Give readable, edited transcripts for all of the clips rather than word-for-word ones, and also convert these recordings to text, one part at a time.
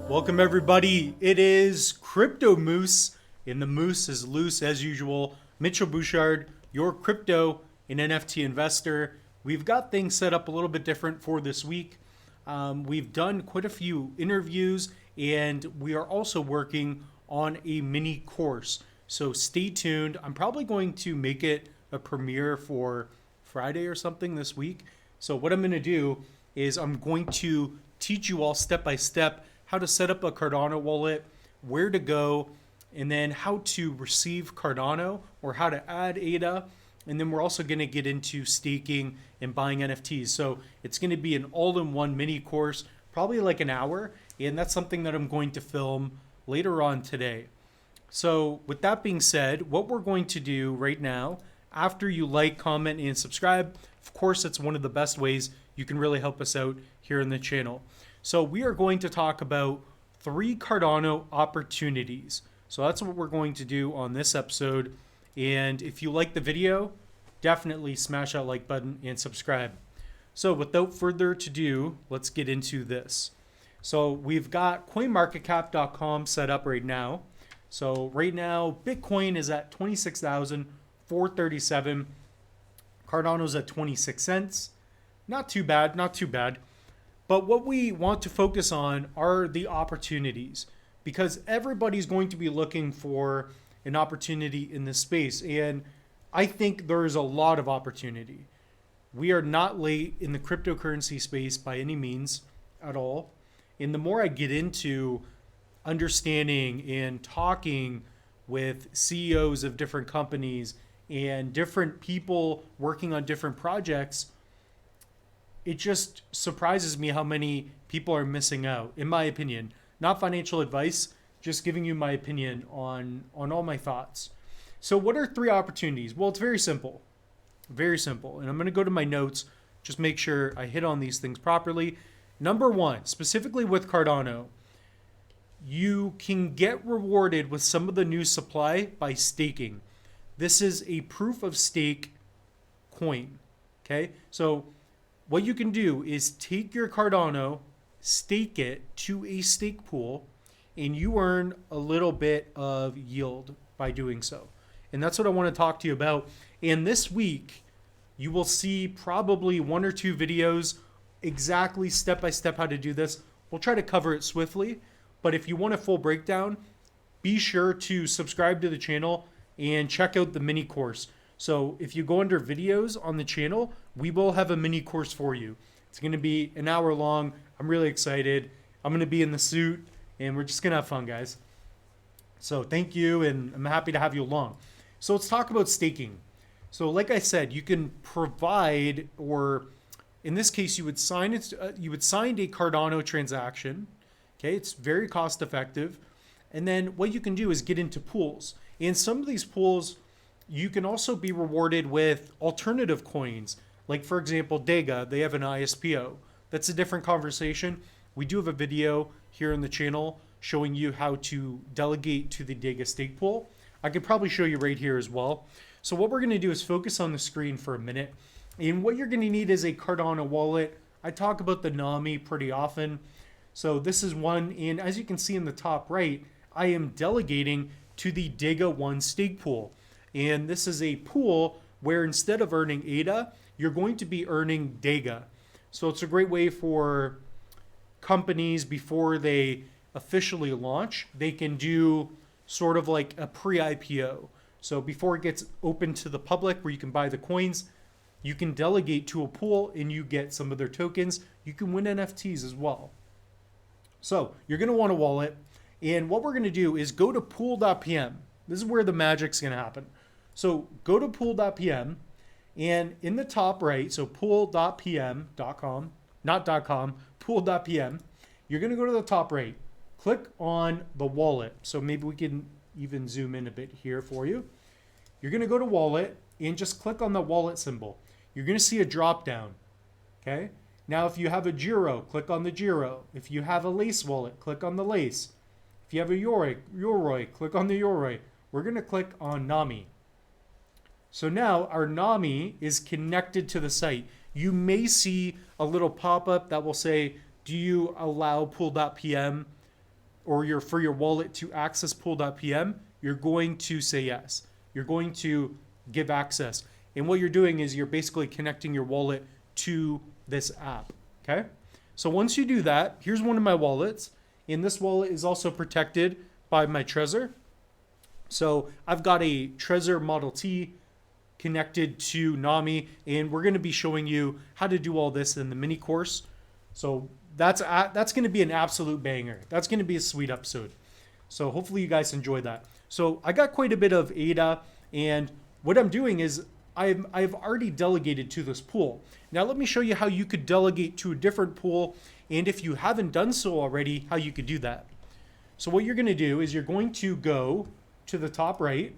Welcome everybody. It is Crypto Moose, and the moose is loose as usual. Mitchell Bouchard, your crypto and NFT investor. We've got things set up a little bit different for this week. We've done quite a few interviews, and we are also working on a mini course. So stay tuned. I'm probably going to make it a premiere for Friday or something this week. So what I'm going to do is I'm going to teach you all step by step how to set up a Cardano wallet, where to go, and then how to receive Cardano or how to add ADA. And then we're also going to get into staking and buying NFTs. So it's going to be an all-in-one mini course, probably like an hour. And that's something that I'm going to film later on today. So with that being said, what we're going to do right now, after you like, comment, and subscribe, of course, it's one of the best ways you can really help us out here in the channel. So we are going to talk about 3 Cardano opportunities. So that's what we're going to do on this episode. And if you like the video, definitely smash that like button and subscribe. So without further ado, let's get into this. So we've got coinmarketcap.com set up right now. So right now, Bitcoin is at 26,437. Cardano's at 26 cents. Not too bad, not too bad. But what we want to focus on are the opportunities, because everybody's going to be looking for an opportunity in this space. And I think there is a lot of opportunity. We are not late in the cryptocurrency space by any means at all. And the more I get into understanding and talking with CEOs of different companies and different people working on different projects, it just surprises me how many people are missing out, in my opinion. Not financial advice, just giving you my opinion on all my thoughts. So what are 3 opportunities? Well, it's very simple. Very simple. And I'm going to go to my notes, just make sure I hit on these things properly. Number 1, specifically with Cardano, you can get rewarded with some of the new supply by staking. This is a proof of stake coin. Okay? So what you can do is take your Cardano, stake it to a stake pool, and you earn a little bit of yield by doing so. And that's what I want to talk to you about. And this week, you will see probably 1 or 2 videos exactly step by step how to do this. We'll try to cover it swiftly, but if you want a full breakdown, be sure to subscribe to the channel and check out the mini course. So if you go under videos on the channel, we will have a mini course for you. It's going to be an hour long. I'm really excited. I'm going to be in the suit, and we're just going to have fun, guys. So thank you, and I'm happy to have you along. So let's talk about staking. So like I said, you can provide, or in this case, you would sign a Cardano transaction. Okay, it's very cost effective. And then what you can do is get into pools. And some of these pools, you can also be rewarded with alternative coins. Like for example, Dega, they have an ISPO. That's a different conversation. We do have a video here on the channel showing you how to delegate to the Dega stake pool. I could probably show you right here as well. So what we're going to do is focus on the screen for a minute. And what you're going to need is a Cardano wallet. I talk about the NAMI pretty often. So this is one, and as you can see in the top right, I am delegating to the Dega 1 stake pool. And this is a pool where instead of earning ADA, you're going to be earning Dega. So it's a great way for companies before they officially launch. They can do sort of like a pre-IPO. So before it gets open to the public where you can buy the coins, you can delegate to a pool and you get some of their tokens. You can win NFTs as well. So you're going to want a wallet. And what we're going to do is go to pool.pm. This is where the magic's going to happen. So go to pool.pm, and in the top right, so pool.pm.com, not .com, pool.pm, you're going to go to the top right. Click on the wallet. So maybe we can even zoom in a bit here for you. You're going to go to wallet and just click on the wallet symbol. You're going to see a drop down. Okay? Now, if you have a Giro, click on the Giro. If you have a Lace wallet, click on the Lace. If you have a Yoroi, click on the Yoroi. We're going to click on NAMI. So now our NAMI is connected to the site. You may see a little pop-up that will say, do you allow pool.pm or for your wallet to access pool.pm, you're going to say yes. You're going to give access. And what you're doing is you're basically connecting your wallet to this app, okay? So once you do that, here's one of my wallets. And this wallet is also protected by my Trezor. So I've got a Trezor Model T connected to NAMI, and we're going to be showing you how to do all this in the mini course. So that's going to be an absolute banger. That's going to be a sweet episode. So hopefully you guys enjoy that. So I got quite a bit of ADA, and what I'm doing is I've already delegated to this pool. Now let me show you how you could delegate to a different pool, and if you haven't done so already, how you could do that. So what you're going to do is you're going to go to the top right,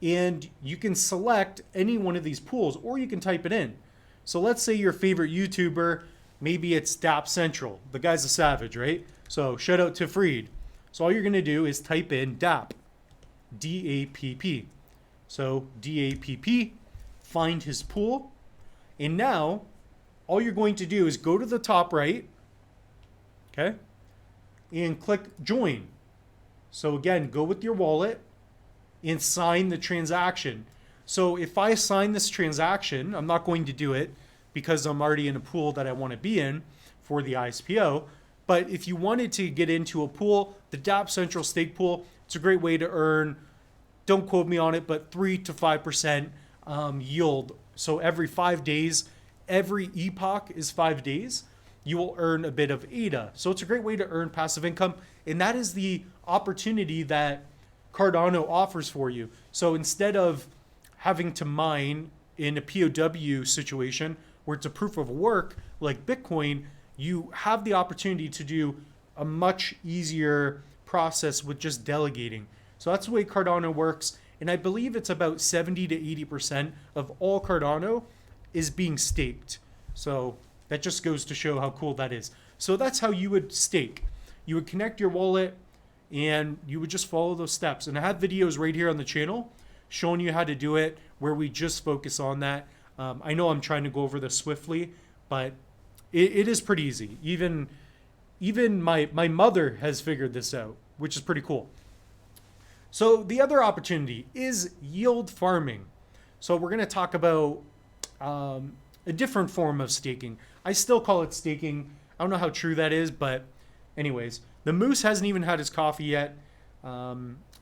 and you can select any one of these pools, or you can type it in. So let's say your favorite YouTuber, maybe it's Dapp Central. The guy's a savage, right? So shout out to Freed. So all you're going to do is type in Dapp, D-A-P-P. So D-A-P-P, find his pool. And now all you're going to do is go to the top right, okay, and click join. So again, go with your wallet and sign the transaction. So if I sign this transaction, I'm not going to do it because I'm already in a pool that I want to be in for the ISPO. But if you wanted to get into a pool, the Dapp Central Stake Pool, it's a great way to earn, don't quote me on it, but 3 to 5% yield. So every 5 days, every epoch is 5 days, you will earn a bit of ADA. So it's a great way to earn passive income. And that is the opportunity that Cardano offers for you. So instead of having to mine in a POW situation where it's a proof of work like Bitcoin, you have the opportunity to do a much easier process with just delegating. So that's the way Cardano works. And I believe it's about 70 to 80% of all Cardano is being staked. So that just goes to show how cool that is. So that's how you would stake. You would connect your wallet and you would just follow those steps. And I have videos right here on the channel showing you how to do it where we just focus on that. I know I'm trying to go over this swiftly, but it is pretty easy. Even my mother has figured this out, which is pretty cool. So the other opportunity is yield farming. So we're going to talk about a different form of staking. I still call it staking. I don't know how true that is, but anyways, the Moose hasn't even had his coffee yet.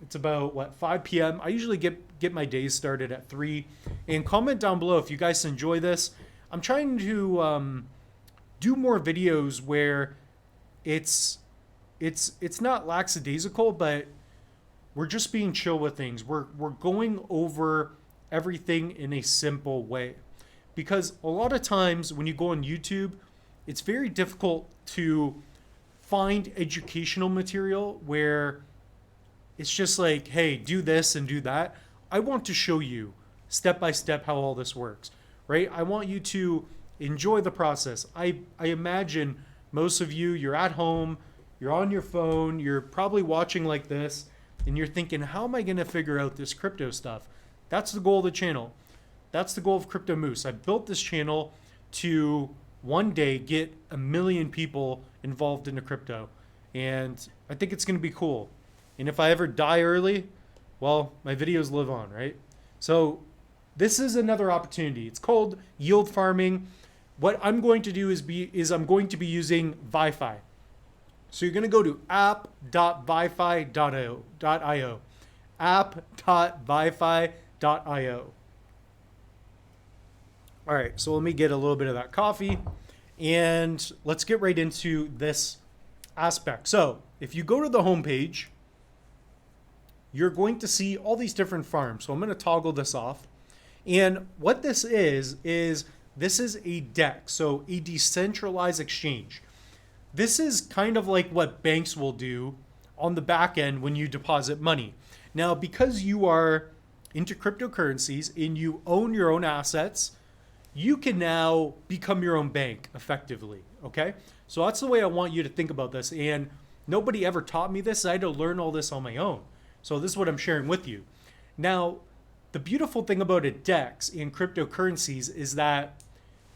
It's about 5 p.m. I usually get my days started at 3. And comment down below if you guys enjoy this. I'm trying to do more videos where it's not lackadaisical, but we're just being chill with things. We're going over everything in a simple way. Because a lot of times when you go on YouTube, it's very difficult to find educational material where it's just like, hey, do this and do that. I want to show you step by step how all this works, right? I want you to enjoy the process. I imagine most of you, you're at home, you're on your phone, you're probably watching like this, and you're thinking, how am I going to figure out this crypto stuff? That's the goal of the channel. That's the goal of Crypto Moose. I built this channel to one day get 1 million people involved in the crypto. And I think it's going to be cool. And if I ever die early, well, my videos live on, right? So this is another opportunity. It's called yield farming. What I'm going to do is I'm going to be using Wi-Fi. So you're going to go to app.wifi.io. app.wifi.io. All right, so let me get a little bit of that coffee and let's get right into this aspect. So if you go to the homepage, you're going to see all these different farms. So I'm going to toggle this off. And what this is this is a DEX, so a decentralized exchange. This is kind of like what banks will do on the back end when you deposit money. Now, because you are into cryptocurrencies and you own your own assets, you can now become your own bank effectively, okay? So that's the way I want you to think about this. And nobody ever taught me this. I had to learn all this on my own. So this is what I'm sharing with you. Now, the beautiful thing about a DEX in cryptocurrencies is that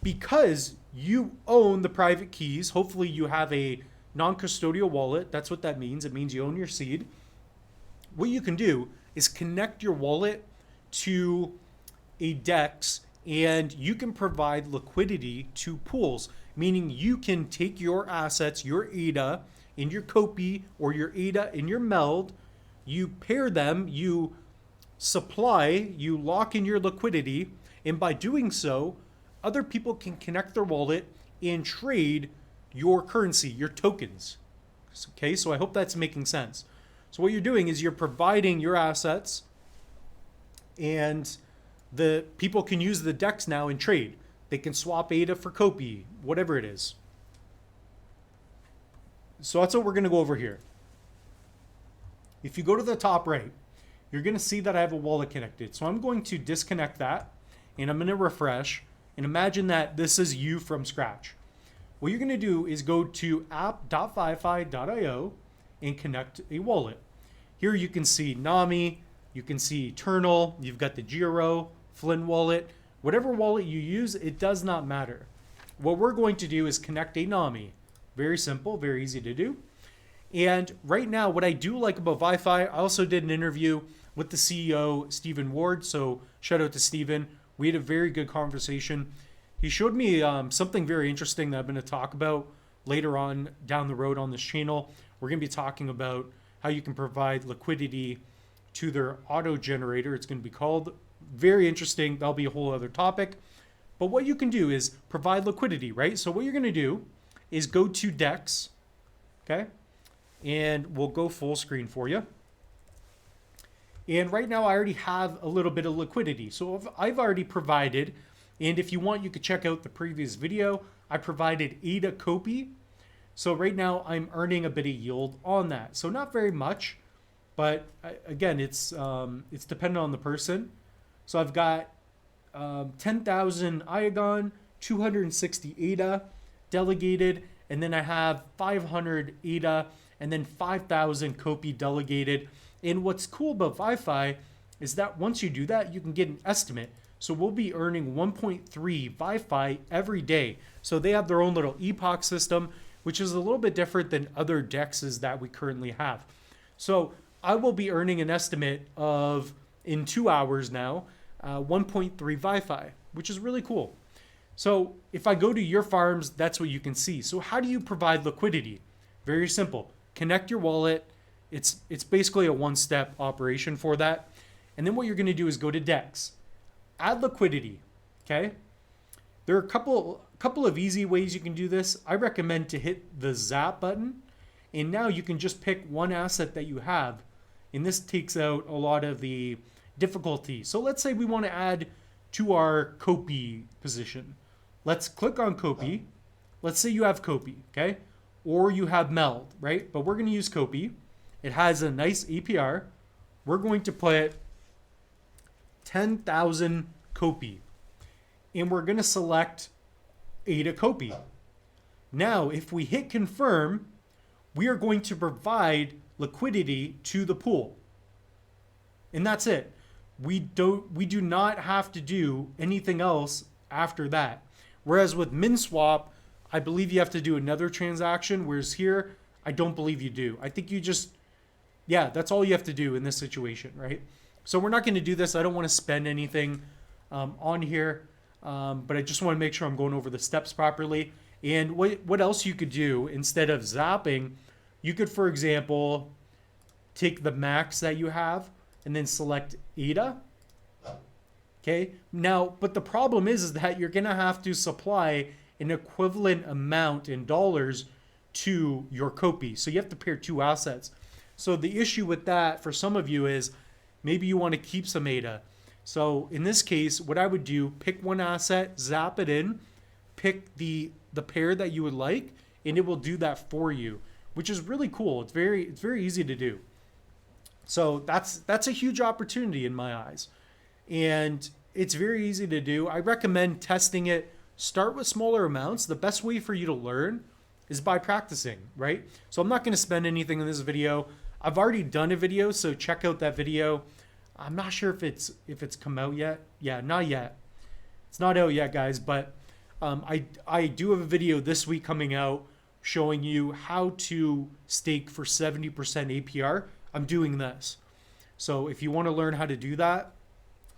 because you own the private keys, hopefully you have a non-custodial wallet. That's what that means. It means you own your seed. What you can do is connect your wallet to a DEX, and you can provide liquidity to pools, meaning you can take your assets, your ADA in your copy or your ADA in your meld, you pair them, you supply, you lock in your liquidity, and by doing so, other people can connect their wallet and trade your currency, your tokens. Okay, so I hope that's making sense. So what you're doing is you're providing your assets, and the people can use the DEX now and trade. They can swap ADA for copy, whatever it is. So that's what we're going to go over here. If you go to the top right, you're going to see that I have a wallet connected. So I'm going to disconnect that, and I'm going to refresh, and imagine that this is you from scratch. What you're going to do is go to app.fifi.io and connect a wallet. Here you can see NAMI, you can see Eternal, you've got the Giro, Flynn wallet, whatever wallet you use, it does not matter. What we're going to do is connect a NAMI. Very simple, very easy to do. And right now, what I do like about Wi-Fi, I also did an interview with the CEO, Stephen Ward. So shout out to Stephen. We had a very good conversation. He showed me something very interesting that I'm going to talk about later on down the road on this channel. We're going to be talking about how you can provide liquidity to their auto generator. It's going to be called. Very interesting. That'll be a whole other topic. But what you can do is provide liquidity, right? So what you're going to do is go to DEX, okay? And we'll go full screen for you. And right now I already have a little bit of liquidity. So I've already provided, and if you want, you could check out the previous video. I provided ADA copy. So right now I'm earning a bit of yield on that. So not very much, but again, it's dependent on the person. So I've got 10,000 Iagon, 260 ADA delegated, and then I have 500 ADA, and then 5,000 copy delegated. And what's cool about Wi-Fi is that once you do that, you can get an estimate. So we'll be earning 1.3 Wi-Fi every day. So they have their own little epoch system, which is a little bit different than other DEXs that we currently have. So I will be earning an estimate of, in 2 hours now, 1.3 Wi-Fi, which is really cool. So if I go to your farms, that's what you can see. So how do you provide liquidity? Very simple. Connect your wallet. It's basically a one-step operation for that. And then what you're going to do is go to DEX. Add liquidity, okay? There are a couple of easy ways you can do this. I recommend to hit the Zap button, and now you can just pick one asset that you have, and this takes out a lot of the difficulty. So let's say we want to add to our copy position. Let's click on copy. Let's say you have copy, okay? Or you have meld, right? But we're going to use copy. It has a nice APR. We're going to put 10,000 copy, and we're going to select ADA copy. Now, if we hit confirm, we are going to provide liquidity to the pool. And that's it. We do not have to do anything else after that. Whereas with MinSwap, I believe you have to do another transaction, whereas here, I don't believe you do. I think you just, yeah, that's all you have to do in this situation, right? So we're not going to do this. I don't want to spend anything on here, but I just want to make sure I'm going over the steps properly. And what else you could do instead of zapping, you could, for example, take the max that you have and then select ADA. Okay. Now, but the problem is that you're going to have to supply an equivalent amount in dollars to your copy. So you have to pair two assets. So the issue with that for some of you is maybe you want to keep some ADA. So in this case, what I would do, pick one asset, zap it in, pick the pair that you would like, and it will do that for you, which is really cool. It's very easy to do. So that's a huge opportunity in my eyes. And it's very easy to do. I recommend testing it. Start with smaller amounts. The best way for you to learn is by practicing, right? So I'm not going to spend anything in this video. I've already done a video, so check out that video. I'm not sure if it's come out yet. Yeah, not yet. It's not out yet, guys, but I do have a video this week coming out showing you how to stake for 70% APR, I'm doing this. So if you want to learn how to do that,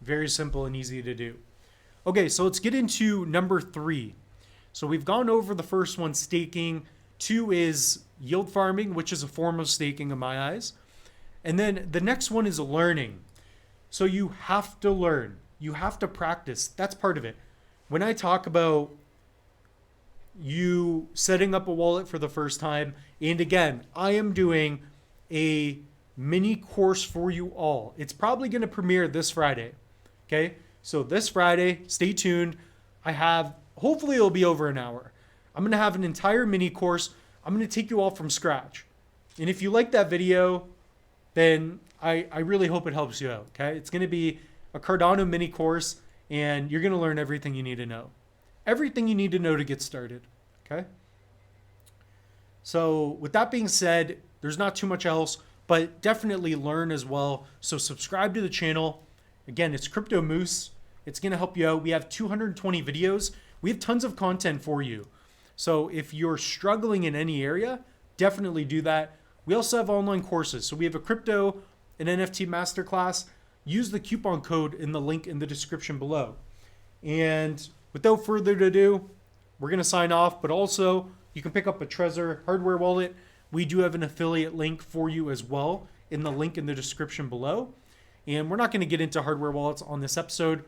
very simple and easy to do. Okay, so let's get into number 3. So we've gone over the first one, staking. 2 is yield farming, which is a form of staking in my eyes. And then the next one is learning. So you have to learn. You have to practice. That's part of it. When I talk about you setting up a wallet for the first time, and again, I am doing a mini course for you all. It's probably going to premiere this Friday. Okay? So this Friday, stay tuned. Hopefully it'll be over an hour. I'm going to have an entire mini course. I'm going to take you all from scratch. And if you like that video, then I really hope it helps you out. Okay? It's going to be a Cardano mini course, and you're going to learn everything you need to know. Everything you need to know to get started. Okay? So with that being said, there's not too much else, but definitely learn as well. So subscribe to the channel. Again, it's Crypto Moose. It's going to help you out. We have 220 videos. We have tons of content for you. So if you're struggling in any area, definitely do that. We also have online courses. So we have a Crypto and NFT Masterclass. Use the coupon code in the link in the description below. And without further ado, we're going to sign off. But also, you can pick up a Trezor hardware wallet. We do have an affiliate link for you as well in the link in the description below. And we're not going to get into hardware wallets on this episode.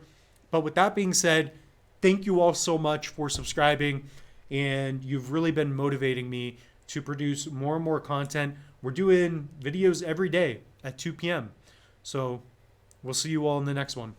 But with that being said, thank you all so much for subscribing. And you've really been motivating me to produce more and more content. We're doing videos every day at 2 p.m. So we'll see you all in the next one.